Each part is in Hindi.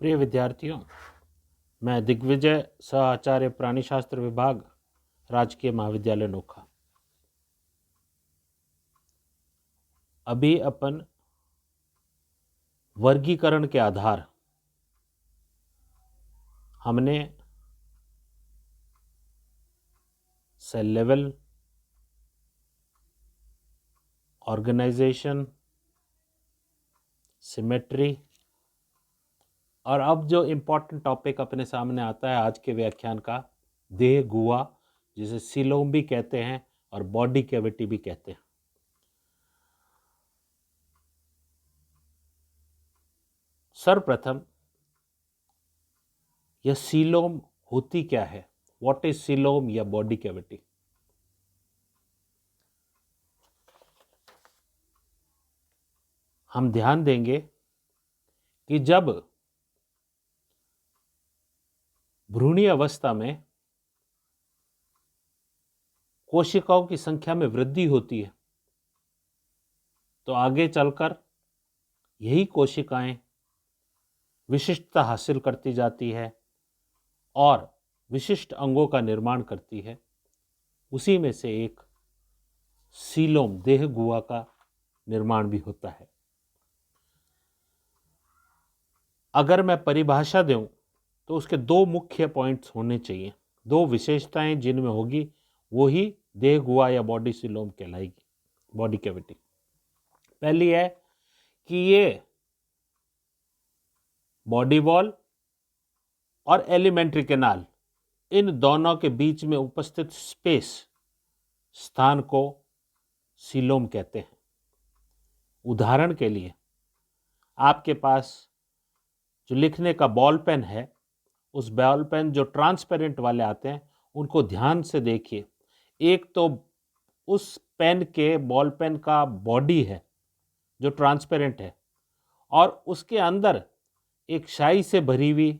प्रिय विद्यार्थियों, मैं दिग्विजय, सह आचार्य प्राणीशास्त्र विभाग, राजकीय महाविद्यालय नोखा। अभी अपन वर्गीकरण के आधार हमने सेल लेवल, ऑर्गेनाइजेशन, सिमेट्री और अब जो इम्पोर्टेंट टॉपिक अपने सामने आता है आज के व्याख्यान का, देह गुहा, जिसे सीलोम भी कहते हैं और बॉडी कैविटी भी कहते हैं। सर्वप्रथम यह सीलोम होती क्या है? व्हाट इज सीलोम या बॉडी कैविटी? हम ध्यान देंगे कि जब भ्रूणीय अवस्था में कोशिकाओं की संख्या में वृद्धि होती है तो आगे चलकर यही कोशिकाएं विशिष्टता हासिल करती जाती है और विशिष्ट अंगों का निर्माण करती है। उसी में से एक सीलोम, देह गुहा का निर्माण भी होता है। अगर मैं परिभाषा दूं तो उसके दो मुख्य पॉइंट्स होने चाहिए, दो विशेषताएं जिनमें होगी वो ही देह गुहा या बॉडी सीलोम कहलाएगी, बॉडी कैविटी। पहली है कि ये बॉडी वॉल और एलिमेंट्री कैनाल, इन दोनों के बीच में उपस्थित स्पेस, स्थान को सीलोम कहते हैं। उदाहरण के लिए आपके पास जो लिखने का बॉल पेन है, उस बॉल पेन जो ट्रांसपेरेंट वाले आते हैं उनको ध्यान से देखिए। एक तो उस पेन के, बॉल पेन का बॉडी है जो ट्रांसपेरेंट है और उसके अंदर एक शाई से भरी हुई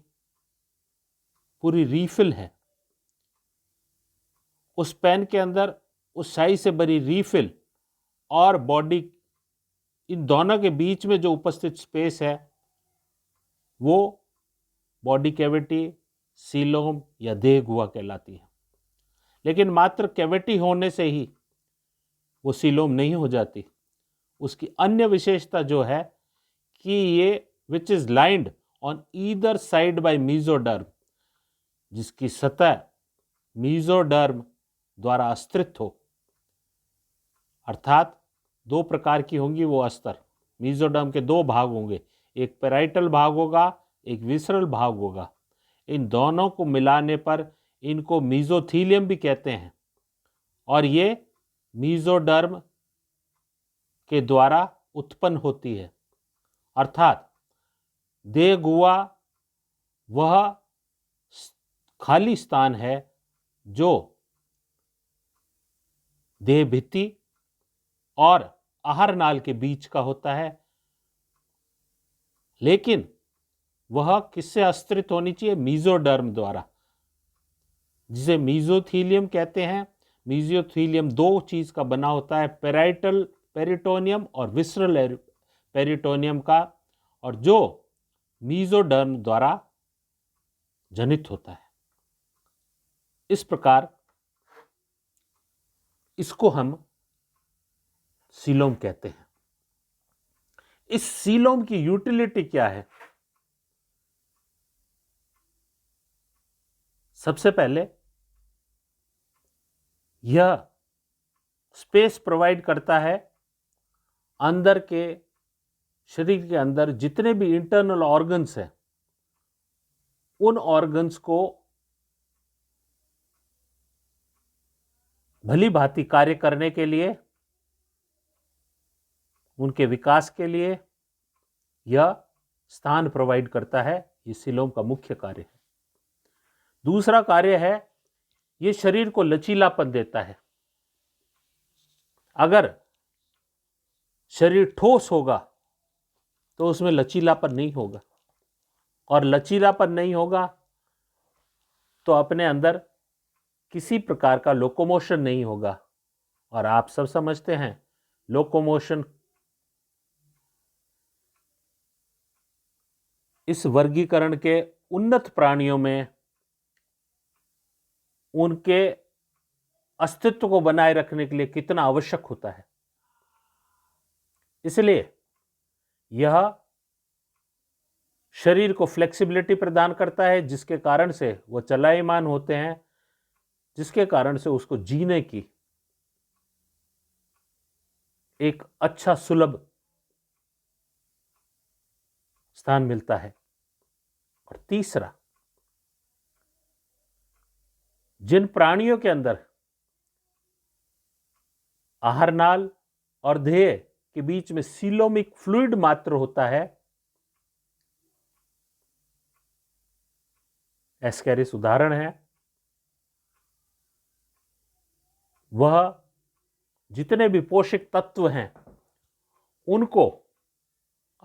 पूरी रीफिल है। उस पेन के अंदर उस शाई से भरी रीफिल और बॉडी, इन दोनों के बीच में जो उपस्थित स्पेस है वो बॉडी कैविटी, सीलोम या देह गुहा कहलाती है। लेकिन मात्र कैविटी होने से ही वो सीलोम नहीं हो जाती। उसकी अन्य विशेषता जो है कि ये which is lined on either side by mesoderm, जिसकी सतह मीजोडर्म द्वारा आस्तृत हो, अर्थात दो प्रकार की होंगी वो अस्तर। मीजोडर्म के दो भाग होंगे, एक पेराइटल भाग होगा, एक विसरल भाग होगा। इन दोनों को मिलाने पर इनको मीजोथीलियम भी कहते हैं और ये मीजोडर्म के द्वारा उत्पन्न होती है। अर्थात देह गुहा वह खाली स्थान है जो देह भित्ति और आहार नाल के बीच का होता है, लेकिन वह किससे आश्रित होनी चाहिए? मीजोडर्म द्वारा, जिसे मीजोथीलियम कहते हैं। मीजोथीलियम दो चीज का बना होता है, पेराइटल पेरिटोनियम और विसरल पेरिटोनियम का, और जो मीजोडर्म द्वारा जनित होता है। इस प्रकार इसको हम सीलोम कहते हैं। इस सीलोम की यूटिलिटी क्या है? सबसे पहले यह स्पेस प्रोवाइड करता है अंदर के शरीर के अंदर जितने भी इंटरनल ऑर्गन्स हैं, उन ऑर्गन्स को भली भांति कार्य करने के लिए, उनके विकास के लिए यह स्थान प्रोवाइड करता है। ये सीलोम का मुख्य कार्य है। दूसरा कार्य है, ये शरीर को लचीलापन देता है। अगर शरीर ठोस होगा तो उसमें लचीलापन नहीं होगा, और लचीलापन नहीं होगा तो अपने अंदर किसी प्रकार का लोकोमोशन नहीं होगा। और आप सब समझते हैं लोकोमोशन इस वर्गीकरण के उन्नत प्राणियों में उनके अस्तित्व को बनाए रखने के लिए कितना आवश्यक होता है। इसलिए यह शरीर को फ्लेक्सिबिलिटी प्रदान करता है, जिसके कारण से वो चलायमान होते हैं, जिसके कारण से उसको जीने की एक अच्छा सुलभ स्थान मिलता है। और तीसरा, जिन प्राणियों के अंदर आहार नाल और देह के बीच में सीलोमिक फ्लूइड मात्र होता है, एस्केरिस उदाहरण है, वह जितने भी पोषक तत्व हैं उनको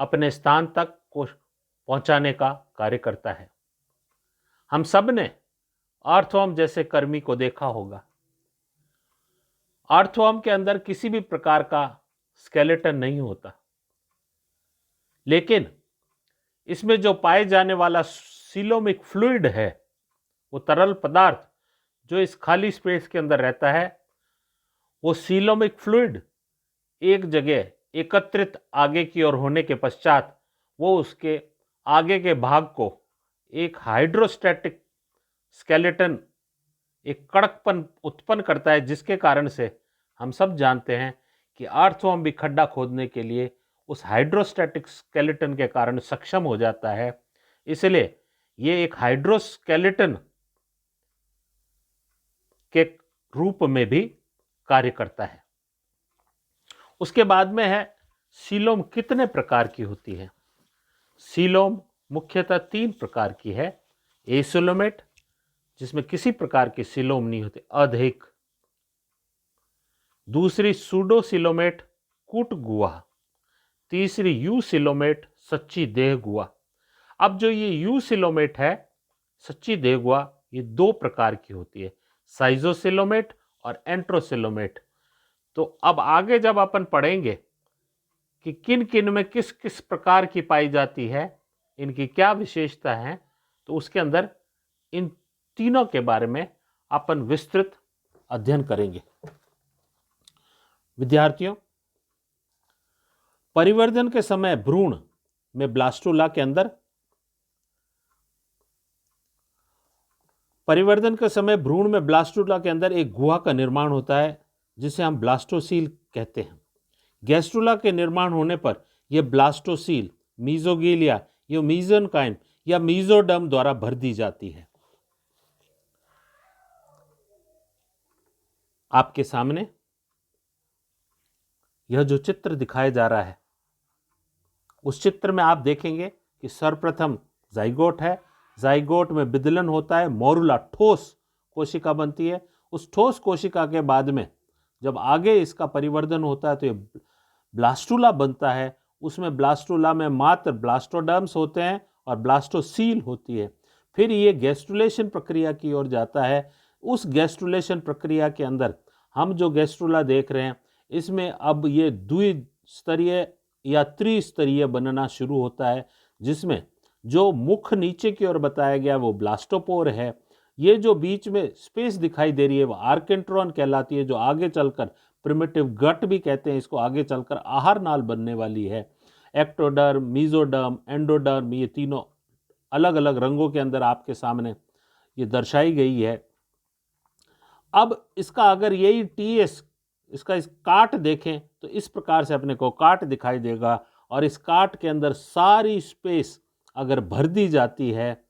अपने स्थान तक पहुंचाने का कार्य करता है। हम सब ने अर्थवर्म जैसे कर्मी को देखा होगा। अर्थवर्म के अंदर किसी भी प्रकार का स्केलेटन नहीं होता, लेकिन इसमें जो पाए जाने वाला सीलोमिक फ्लूइड है, वो तरल पदार्थ जो इस खाली स्पेस के अंदर रहता है, वो सीलोमिक फ्लूइड एक जगह एकत्रित आगे की ओर होने के पश्चात वो उसके आगे के भाग को एक हाइड्रोस्टैटिक स्केलेटन, एक कड़कपन उत्पन्न करता है, जिसके कारण से हम सब जानते हैं कि अर्थवर्म भी खड्डा खोदने के लिए उस हाइड्रोस्टैटिक स्केलेटन के कारण सक्षम हो जाता है। इसलिए ये एक हाइड्रोस्केलेटन के रूप में भी कार्य करता है। उसके बाद में है सीलोम कितने प्रकार की होती है। सीलोम मुख्यतः 3 प्रकार की है। एसिलोमेट, जिसमें किसी प्रकार के सीलोम नहीं होते, अधिक। दूसरी सूडोसिलोमेट, कूट गुहा। तीसरी यूसिलोमेट, सच्ची देह गुहा। अब जो ये यूसिलोमेट है, सच्ची देह गुहा, ये 2 प्रकार की होती है, साइजोसिलोमेट और एंट्रोसिलोमेट। तो अब आगे जब अपन पढ़ेंगे कि किन किन में किस किस प्रकार की पाई जाती है, इनकी क्या विशेषता है, तो उसके अंदर इन तीनों के बारे में अपन विस्तृत अध्ययन करेंगे। विद्यार्थियों, परिवर्धन के समय भ्रूण में ब्लास्टुला के अंदर एक गुहा का निर्माण होता है, जिसे हम ब्लास्टोसील कहते हैं। गैस्ट्रुला के निर्माण होने पर यह ब्लास्टोसील मीजोगिलिया या मीजोनकाइम या मीजोडर्म द्वारा भर दी जाती है। आपके सामने यह जो चित्र दिखाया जा रहा है, उस चित्र में आप देखेंगे कि सर्वप्रथम जाइगोट है। जाइगोट में विदलन होता है, मोरुला ठोस कोशिका बनती है। उस ठोस कोशिका के बाद में जब आगे इसका परिवर्धन होता है तो ये ब्लास्टुला बनता है। उसमें ब्लास्टुला में मात्र ब्लास्टोडर्म्स होते हैं और ब्लास्टोसील होती है। फिर ये गैस्ट्रुलेशन प्रक्रिया की ओर जाता है। उस गैस्ट्रुलेशन प्रक्रिया के अंदर हम जो गैस्ट्रुला देख रहे हैं, इसमें अब ये द्विस्तरीय या त्रिस्तरीय बनना शुरू होता है, जिसमें जो मुख नीचे की ओर बताया गया वो ब्लास्टोपोर है। ये जो बीच में स्पेस दिखाई दे रही है वो आर्केंट्रॉन कहलाती है, जो आगे चलकर प्रिमिटिव गट भी कहते हैं इसको, आगे चलकर आहार नाल बनने वाली है। एक्टोडर्म, मीजोडर्म, एंडोडर्म, ये तीनों अलग अलग रंगों के अंदर आपके सामने ये दर्शाई गई है। अब इसका अगर यही टीएस इसका इस काट देखें तो इस प्रकार से अपने को काट दिखाई देगा, और इस काट के अंदर सारी स्पेस अगर भर दी जाती है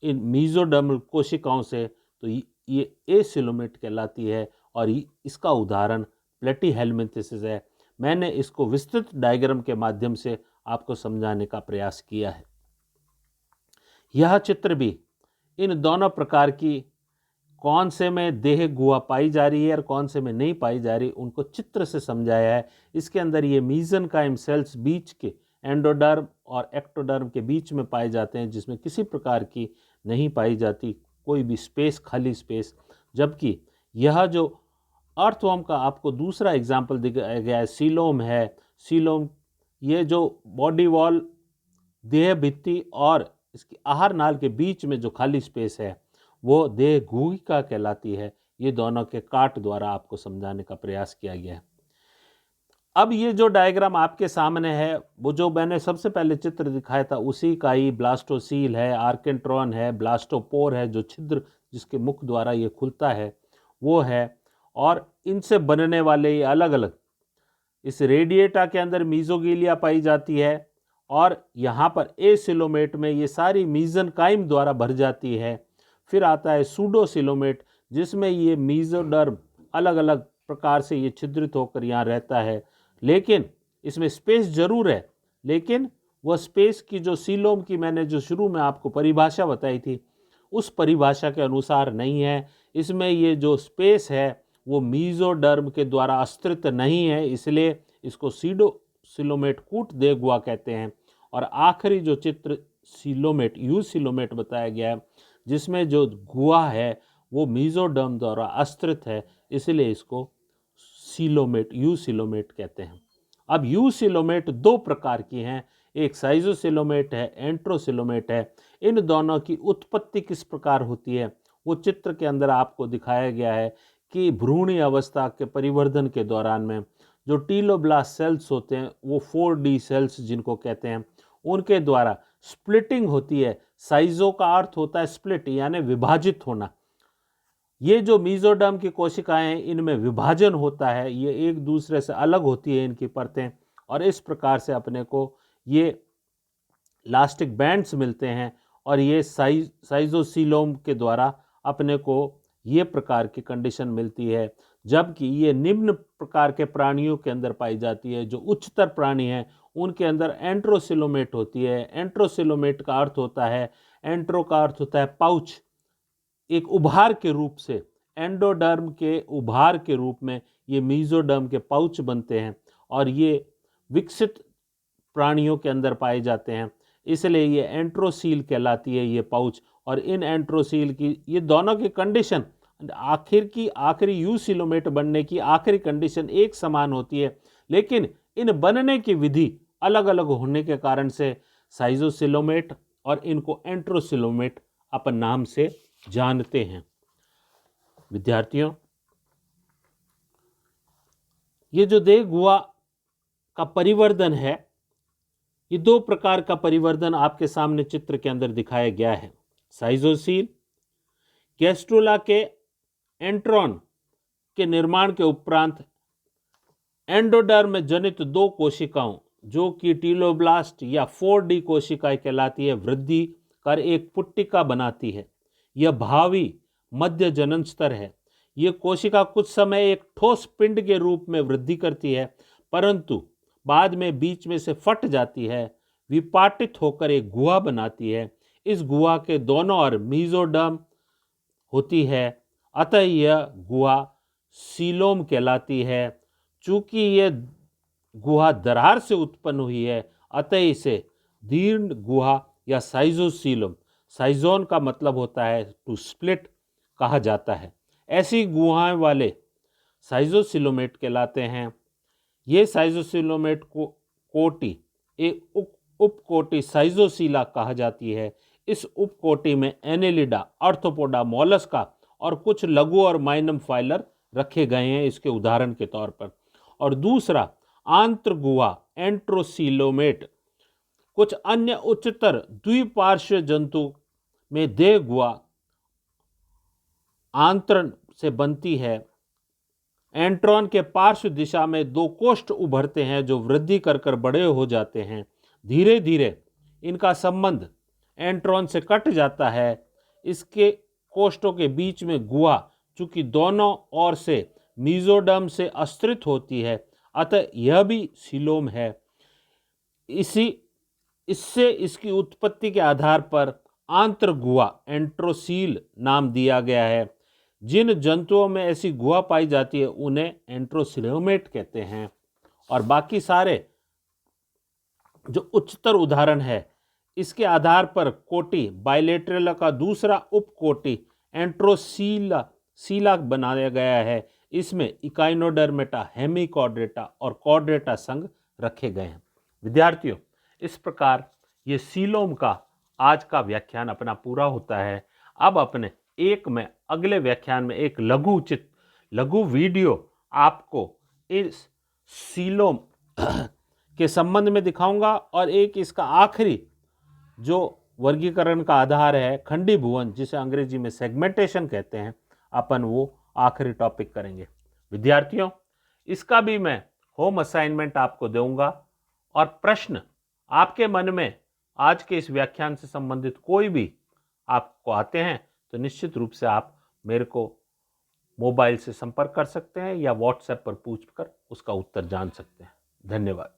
इन मीजोडर्मल कोशिकाओं से तो ये एसिलोमेट कहलाती है। और इसका उदाहरण प्लेटीहेल्मिंथेसिस है। मैंने इसको विस्तृत डायग्राम के माध्यम से आपको समझाने का प्रयास किया है। यह चित्र भी इन दोनों प्रकार की कौन से में देह गुहा पाई जा रही है और कौन से में नहीं पाई जा रही, उनको चित्र से समझाया है। इसके अंदर ये मीजनकाइम सेल्स बीच के एंडोडर्म और एक्टोडर्म के बीच में पाए जाते हैं, जिसमें किसी प्रकार की नहीं पाई जाती कोई भी स्पेस, खाली स्पेस। जबकि यह जो अर्थवर्म का आपको दूसरा एग्जाम्पल दिखाया गया है, सीलोम है। सीलोम ये जो बॉडी वॉल देह भित्ति और इसकी आहार नाल के बीच में जो खाली स्पेस है वो देह गुहिका कहलाती है। ये दोनों के काट द्वारा आपको समझाने का प्रयास किया गया है। अब ये जो डायग्राम आपके सामने है वो जो मैंने सबसे पहले चित्र दिखाया था उसी का ही ब्लास्टोसील है, आर्केंट्रॉन है, ब्लास्टोपोर है, जो छिद्र जिसके मुख द्वारा ये खुलता है वो है। और इनसे बनने वाले ये अलग अलग, इस रेडिएटा के अंदर मीजोगीलिया पाई जाती है और यहाँ पर एसिलोमेट में ये सारी मीजनकाइम द्वारा भर जाती है। फिर आता है सूडोसिलोमेट जिसमें ये मीजोडर्म अलग अलग प्रकार से ये छिद्रित होकर यहाँ रहता है, लेकिन इसमें स्पेस जरूर है, लेकिन वह स्पेस की जो सीलोम की मैंने जो शुरू में आपको परिभाषा बताई थी उस परिभाषा के अनुसार नहीं है। इसमें ये जो स्पेस है वो मीजोडर्म के द्वारा अस्तित्व नहीं है, इसलिए इसको सीडोसिलोमेट कूट दे गुहा कहते हैं। और आखिरी जो चित्र सिलोमेट यू सिलोमेट बताया गया है जिसमें जो गुहा है वो मीजोडर्म द्वारा अस्तित्व है, इसलिए इसको सिलोमेट यू सिलोमेट कहते हैं। अब यू सिलोमेट दो प्रकार की हैं, एक साइजोसिलोमेट है, एंट्रोसिलोमेट है। इन दोनों की उत्पत्ति किस प्रकार होती है वो चित्र के अंदर आपको दिखाया गया है कि भ्रूणी अवस्था के परिवर्धन के दौरान में जो टीलोब्लास्ट सेल्स होते हैं वो 4D सेल्स जिनको कहते हैं उनके द्वारा स्प्लिटिंग होती है। साइजो का अर्थ होता है स्प्लिट यानी विभाजित होना। ये जो मीजोडर्म की कोशिकाएं हैं इनमें विभाजन होता है, ये एक दूसरे से अलग होती है इनकी परतें, और इस प्रकार से अपने को ये इलास्टिक बैंड्स मिलते हैं और ये साइजोसीलोम के द्वारा अपने को ये प्रकार की कंडीशन मिलती है। जबकि ये निम्न प्रकार के प्राणियों के अंदर पाई जाती है। जो उच्चतर प्राणी हैं उनके अंदर एंट्रोसिलोमेट होती है। एंट्रोसिलोमेट का अर्थ होता है, एंट्रो का अर्थ होता है पाउच, एक उभार के रूप से, एंडोडर्म के उभार के रूप में ये मीजोडर्म के पाउच बनते हैं और ये विकसित प्राणियों के अंदर पाए जाते हैं, इसलिए ये एंट्रोसील कहलाती है ये पाउच। और इन एंट्रोसील की ये दोनों की कंडीशन आखिरी यूसिलोमेट बनने की आखिरी कंडीशन एक समान होती है, लेकिन इन बनने की विधि अलग अलग होने के कारण से साइजोसिलोमेट और इनको एंट्रोसिलोमेट अपन नाम से जानते हैं। विद्यार्थियों, ये जो देह गुहा का परिवर्धन है, ये दो प्रकार का परिवर्धन आपके सामने चित्र के अंदर दिखाया गया है। साइजोसील गैस्ट्रोला के एंट्रॉन के निर्माण के उपरांत एंडोडर्म में जनित दो कोशिकाओं जो कि टीलोब्लास्ट या 4D कोशिकाएं कहलाती है वृद्धि कर एक पुट्टिका बनाती है। यह भावी मध्य जनन स्तर है। यह कोशिका कुछ समय एक ठोस पिंड के रूप में वृद्धि करती है, परंतु बाद में बीच में से फट जाती है, विपाटित होकर एक गुहा बनाती है। इस गुहा के दोनों ओर मीजोडर्म होती है, अतः यह गुहा सीलोम कहलाती है। चूंकि यह गुहा दरार से उत्पन्न हुई है, अतः इसे दीर्घ गुहा या साइजोसीलोम, साइजोन का मतलब होता है टू स्प्लिट, कहा जाता है। ऐसी गुहाएं वाले साइजोसिलोमेट कहलाते हैं। ये साइजोसिलोमेट को कोटि एक उपकोटि साइजोसीला कहा जाती है। इस उपकोटि में एनेलिडा, आर्थ्रोपोडा, मोलस्का और कुछ लघु और माइनम फाइलर रखे गए हैं इसके उदाहरण के तौर पर। और दूसरा आंत्रगुहा एंट्रोसिलोमेट कुछ अन्य उच्चतर द्विपार्श्व जंतु में देह गुहा आंतरण से बनती है। एंट्रॉन के पार्श्व दिशा में दो कोष्ठ उभरते हैं जो वृद्धि कर बड़े हो जाते हैं। धीरे धीरे इनका संबंध एंट्रॉन से कट जाता है। इसके कोष्ठों के बीच में गुहा चूंकि दोनों ओर से मीजोडर्म से अस्त्रित होती है, अतः यह भी सीलोम है। इससे इसकी उत्पत्ति के आधार पर आंत्रगुहा एंट्रोसील नाम दिया गया है। जिन जंतुओं में ऐसी गुहा पाई जाती है उन्हें एंट्रोसिलोमेट कहते हैं। और बाकी सारे जो उच्चतर उदाहरण है, इसके आधार पर कोटि बाइलेटरल का दूसरा उपकोटि एंट्रोसीला बनाया गया है। इसमें इकाइनोडर्मेटा, हेमिकॉर्डेटा और कॉर्डेटा संघ रखे गए हैं। विद्यार्थियों, इस प्रकार ये सीलोम का आज का व्याख्यान अपना पूरा होता है। अब अपने मैं अगले व्याख्यान में एक लघु वीडियो आपको इस सीलोम के संबंध में दिखाऊंगा और एक इसका आखिरी जो वर्गीकरण का आधार है खंडीभवन, जिसे अंग्रेजी में सेगमेंटेशन कहते हैं, अपन वो आखिरी टॉपिक करेंगे। विद्यार्थियों, इसका भी मैं होम असाइनमेंट आपको दूंगा और प्रश्न आपके मन में आज के इस व्याख्यान से संबंधित कोई भी आपको आते हैं तो निश्चित रूप से आप मेरे को मोबाइल से संपर्क कर सकते हैं या व्हाट्सएप पर पूछकर उसका उत्तर जान सकते हैं। धन्यवाद।